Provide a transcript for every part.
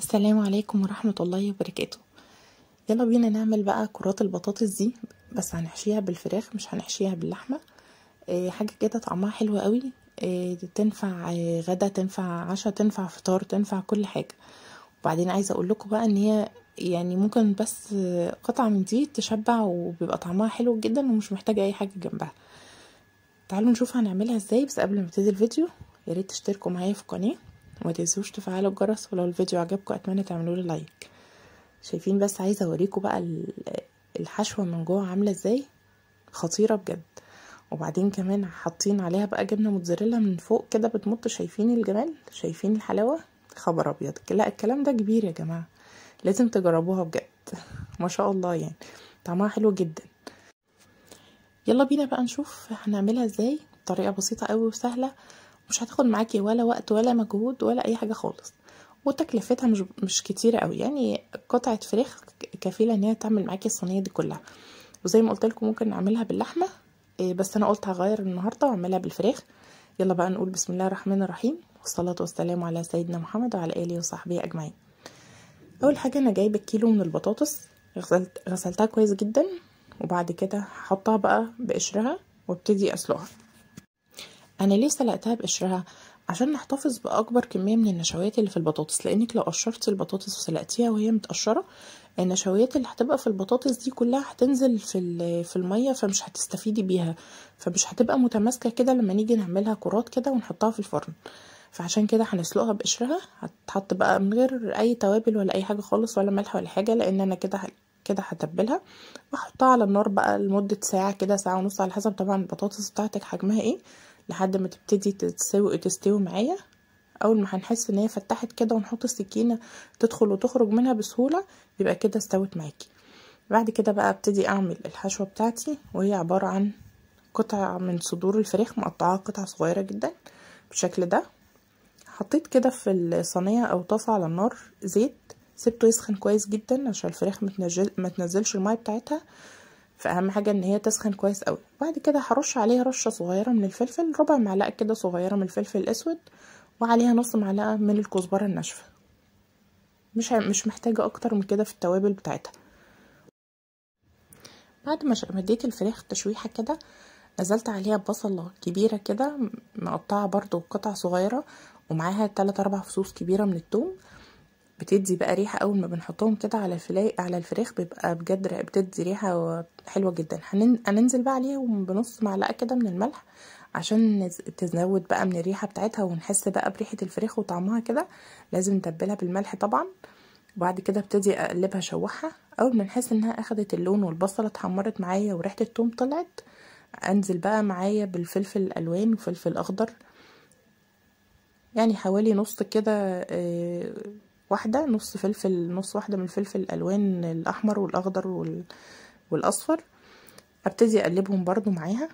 السلام عليكم ورحمة الله وبركاته. يلا بينا نعمل بقى كرات البطاطس دي، بس هنحشيها بالفراخ مش هنحشيها باللحمة. حاجة كده طعمها حلو قوي. تنفع غدا، تنفع عشاء، تنفع فطار، تنفع كل حاجة. وبعدين عايزة اقول لكم بقى ان هي يعني ممكن بس قطعة من دي تشبع، وبيبقى طعمها حلو جدا ومش محتاجة اي حاجة جنبها. تعالوا نشوف هنعملها ازاي، بس قبل ما ابتدي الفيديو يا ريت تشتركوا معايا في القناة وما تنسوش تفعلوا الجرس، ولو الفيديو عجبكم اتمنى تعملوا لي لايك. شايفين؟ بس عايزه اوريكم بقى الحشوه من جوه عامله ازاي، خطيره بجد. وبعدين كمان حاطين عليها بقى جبنه موتزاريلا من فوق كده بتمط. شايفين الجمال؟ شايفين الحلاوه؟ خبر ابيض! لا الكلام ده كبير يا جماعه، لازم تجربوها بجد. ما شاء الله، يعني طعمها حلو جدا. يلا بينا بقى نشوف هنعملها ازاي. طريقه بسيطه قوي وسهله، مش هتاخد معاكي ولا وقت ولا مجهود ولا اي حاجه خالص، وتكلفتها مش كتيره قوي. يعني قطعه فراخ كفيله ان هي تعمل معاكي الصينيه دي كلها. وزي ما قلت لكم ممكن نعملها باللحمه، بس انا قلت هغير النهارده واعملها بالفراخ. يلا بقى نقول بسم الله الرحمن الرحيم، والصلاه والسلام على سيدنا محمد وعلى اله وصحبه اجمعين. اول حاجه انا جايبه كيلو من البطاطس، غسلتها كويس جدا، وبعد كده هحطها بقى بقشرها وابتدي اسلقها. انا ليه سلقتها بقشرها؟ عشان نحتفظ باكبر كميه من النشويات اللي في البطاطس، لانك لو قشرتي البطاطس وسلقتيها وهي متقشره، النشويات اللي هتبقى في البطاطس دي كلها هتنزل في الميه، فمش هتستفيدي بيها، فمش هتبقى متماسكه كده لما نيجي نعملها كرات كده ونحطها في الفرن. فعشان كده هنسلقها بقشرها. هتحط بقى من غير اي توابل ولا اي حاجه خالص، ولا ملح ولا حاجه، لان انا كده هتبلها واحطها على النار بقى لمده ساعه كده، ساعه ونص، على حسب طبعا البطاطس بتاعتك حجمها ايه، لحد ما تبتدي تستوي معايا. اول ما هنحس ان هي فتحت كده ونحط السكينه تدخل وتخرج منها بسهوله، يبقى كده استوت معاكي. بعد كده بقى ابتدي اعمل الحشوه بتاعتي، وهي عباره عن قطع من صدور الفراخ مقطعه قطع صغيره جدا بالشكل ده. حطيت كده في الصينيه او طاسه على النار زيت، سبته يسخن كويس جدا عشان الفراخ ما تنزلش الميه بتاعتها، فاهم حاجه ان هي تسخن كويس قوي. بعد كده هرش عليها رشه صغيره من الفلفل، ربع معلقه كده صغيره من الفلفل الاسود، وعليها نص معلقه من الكزبره الناشفه. مش محتاجه اكتر من كده في التوابل بتاعتها. بعد ما مديت الفراخ تشويحه كده، نزلت عليها بصله كبيره كده مقطعه برضو قطع صغيره، ومعاها 3-4 فصوص كبيره من الثوم. بتدي بقى ريحه اول ما بنحطهم كده على الفراخ، بيبقى بجد بتدي ريحه حلوه جدا. هننزل بقى عليها بنص معلقه كده من الملح عشان تزود بقى من الريحه بتاعتها، ونحس بقى بريحه الفراخ وطعمها كده. لازم نتبلها بالملح طبعا. وبعد كده ابتدي اقلبها اشوحها. اول ما نحس انها اخدت اللون والبصله اتحمرت معايا وريحه الثوم طلعت، انزل بقى معايا بالفلفل الالوان وفلفل اخضر، يعني حوالي نص كده، واحدة نص فلفل، نص واحدة من الفلفل الألوان الأحمر والأخضر والأصفر. ابتدي أقلبهم برضو معاها.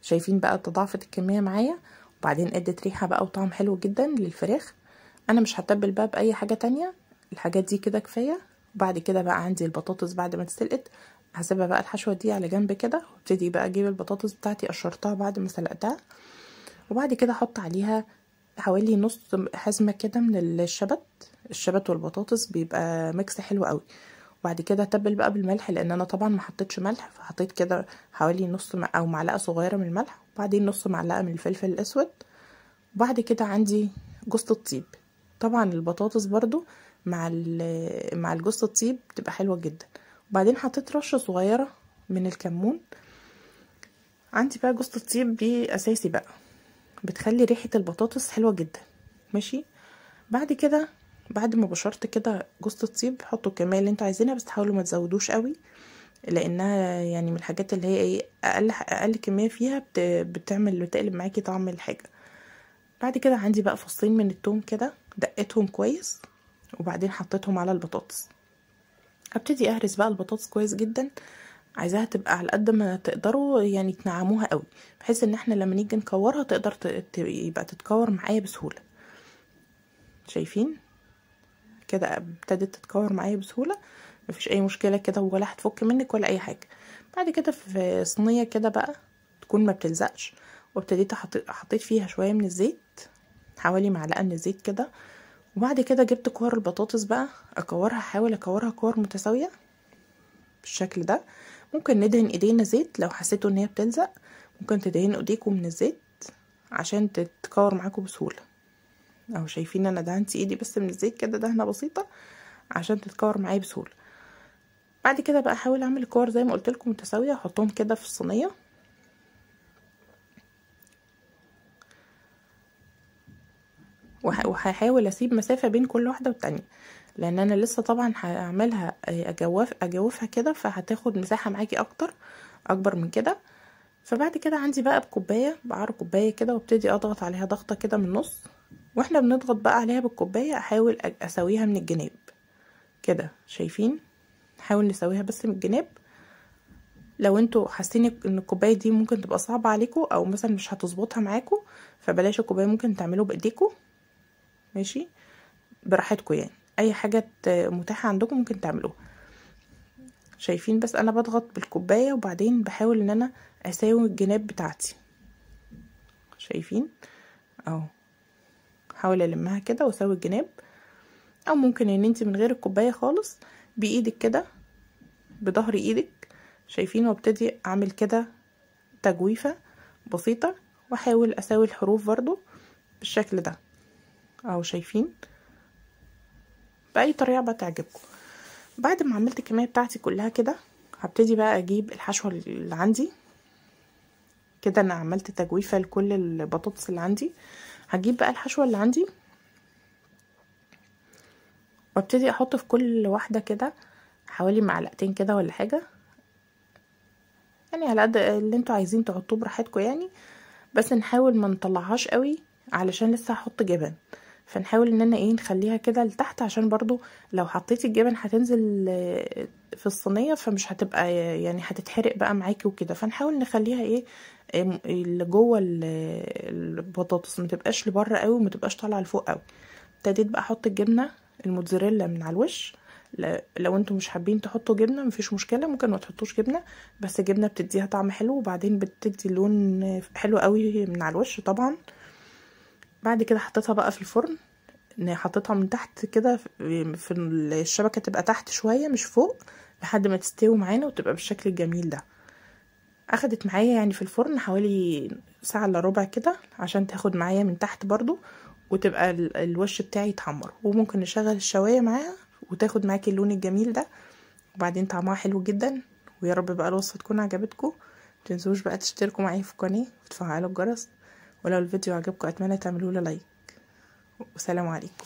شايفين بقى تضاعفت الكمية معايا، وبعدين ادت ريحة بقى وطعم حلو جدا للفراخ. أنا مش هتبل بقى بأي حاجة تانية، الحاجات دي كده كفاية. وبعد كده بقى عندي البطاطس بعد ما اتسلقت، هسيبها بقى الحشوة دي على جنب كده، وابتدي بقى اجيب البطاطس بتاعتي قشرتها بعد ما سلقتها، وبعد كده احط عليها حوالي نص حزمة كده من الشبت والبطاطس، بيبقى ميكس حلو قوي. وبعد كده اتبل بقى بالملح، لان انا طبعا ما حطيتش ملح، فحطيت كده حوالي نص او معلقة صغيرة من الملح، وبعدين نص معلقة من الفلفل الاسود. وبعد كده عندي جوز الطيب. طبعا البطاطس برضو مع الجوز الطيب بتبقى حلوة جدا. وبعدين حطيت رشة صغيرة من الكمون. عندي بقى جوز الطيب دي اساسي بقى، بتخلي ريحة البطاطس حلوة جدا. ماشي. بعد كده بعد ما بشرت كده جوز الطيب، حطوا الكمية اللي انتوا عايزينها، بس تحاولوا ما تزودوش قوي، لانها يعني من الحاجات اللي هي ايه، اقل كمية فيها بتقلب معاكي طعم الحاجة. بعد كده عندي بقى فصين من التوم كده دقتهم كويس، وبعدين حطيتهم على البطاطس. هبتدي اهرس بقى البطاطس كويس جدا، عايزاها تبقى على قد ما تقدروا يعني تنعموها قوي، بحيث ان احنا لما نيجي نكورها تقدر يبقى تتكور معايا بسهولة. شايفين كده ابتدت تتكور معايا بسهولة، مفيش اي مشكلة كده، ولا هتفك منك ولا اي حاجة. بعد كده في صينية كده بقى تكون ما بتلزقش، وابتديت حطيت فيها شوية من الزيت، حوالي معلقة من الزيت كده، وبعد كده جبت كور البطاطس بقى اكورها، احاول اكورها كور متساويه بالشكل ده. ممكن ندهن ايدينا زيت لو حسيتوا ان هي بتلزق، ممكن تدهنوا ايديكم من الزيت عشان تتكور معاكم بسهوله. اهو شايفين انا دهنت ايدي بس من الزيت كده دهنه بسيطه عشان تتكور معايا بسهوله. بعد كده بقى احاول اعمل الكور زي ما قلت لكم متساويه، احطهم كده في الصينيه وهحاول اسيب مسافه بين كل واحده والتانية، لان انا لسه طبعا هعملها اجوفها كده، فهتاخد مساحه معاكي اكبر من كده. فبعد كده عندي بقى بكوبايه، بعر كوبايه كده وابتدي اضغط عليها ضغطه كده من النص. واحنا بنضغط بقى عليها بالكوبايه احاول اسويها من الجناب كده، شايفين؟ نحاول نسويها بس من الجناب. لو انتوا حاسين ان الكوبايه دي ممكن تبقى صعبه عليكم او مثلا مش هتظبطها معاكم، فبلاش الكوبايه، ممكن تعملوه بايديكم، ماشي؟ براحتكم يعني، اي حاجه متاحه عندكم ممكن تعملوها. شايفين؟ بس انا بضغط بالكوبايه وبعدين بحاول ان انا اساوي الجناب بتاعتي، شايفين؟ اهو حاول المها كده واساوي الجناب. او ممكن ان انت من غير الكوبايه خالص بايدك كده، بظهر ايدك، شايفين؟ وابتدي اعمل كده تجويفه بسيطه واحاول اساوي الحروف برضو بالشكل ده. اهو شايفين؟ باي طريقه بقى تعجبكم. بعد ما عملت الكميه بتاعتي كلها كده، هبتدي بقى اجيب الحشوه اللي عندي كده. انا عملت تجويفه لكل البطاطس اللي عندي. هجيب بقى الحشوه اللي عندي وابتدي احط في كل واحده كده حوالي معلقتين كده ولا حاجه، يعني على قد اللي انتوا عايزين تحطوه براحتكم يعني. بس نحاول ما نطلعهاش قوي علشان لسه هحط جبن، فنحاول ان انا نخليها كده لتحت، عشان برضو لو حطيتي الجبن هتنزل في الصينيه فمش هتبقى يعني هتتحرق بقى معاكي وكده. فنحاول نخليها اللي جوه البطاطس، ما تبقاش لبره قوي وما تبقاش طالعه لفوق قوي. ابتديت بقى احط الجبنه الموتزاريلا من على الوش. لو انتوا مش حابين تحطوا جبنه مفيش مشكله، ممكن ما تحطوش جبنه، بس الجبنه بتديها طعم حلو وبعدين بتدي لون حلو قوي من على الوش طبعا. بعد كده حطيتها بقى في الفرن، حطيتها من تحت كده في الشبكه، تبقى تحت شويه مش فوق، لحد ما تستوي معانا وتبقى بالشكل الجميل ده. اخدت معايا يعني في الفرن حوالي ساعه الا ربع كده عشان تاخد معايا من تحت برضو وتبقى الوش بتاعي يتحمر. وممكن نشغل الشوايه معاها وتاخد معاكي اللون الجميل ده، وبعدين طعمها حلو جدا. ويا رب بقى الوصفه تكون عجبتكم. متنسوش بقى تشتركوا معايا في القناه وتفعلوا الجرس، ولو الفيديو عجبكم اتمنى تعملوا له لايك. والسلام عليكم.